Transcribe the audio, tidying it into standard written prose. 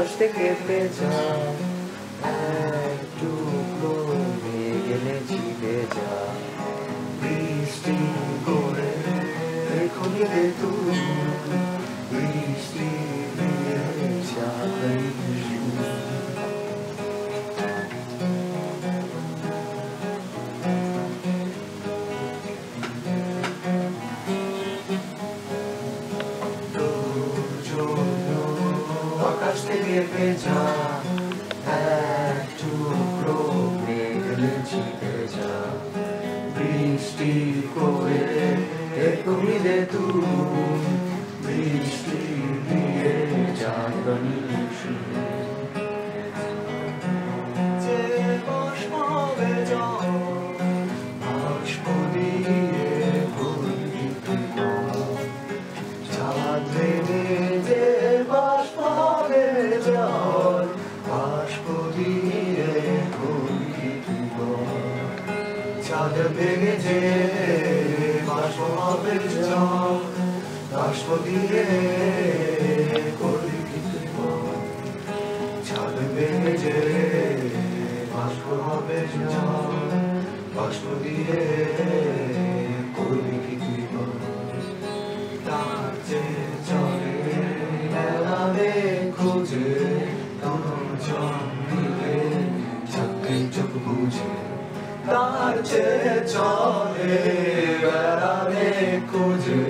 আকাশ থেকে ভেজা এক টুকরো মেঘ এনেছি ভেজা বৃষ্টি করে এখনই রে তুই বৃষ্টি দিয়ে চাই আকাশ থেকে ভেজা এক টুকরো মেঘ এনেছি ভেজা বৃষ্টি করে এখনই রে তুই বৃষ্টি দিয়ে চাঁদনি যে বাষ্প ভেজা বাষ্প দিয়ে ভরি চাঁদ ভেঙে যে বাষ্প ভেজা বাষ্প দিয়ে ভরি চাঁদ ভেঙে যে বাষ্প ভেজা বাষ্প দিয়ে করবি চাঁদ ভেঙে যে বাষ্প ভেজা বাষ্প দিয়ে করবি কি তুই তার যে চলে মেলাবে খুঁজে দুজন মিলে চাকরি চোখ বুঝে তার যে চলে বেড়াবে খুঁজে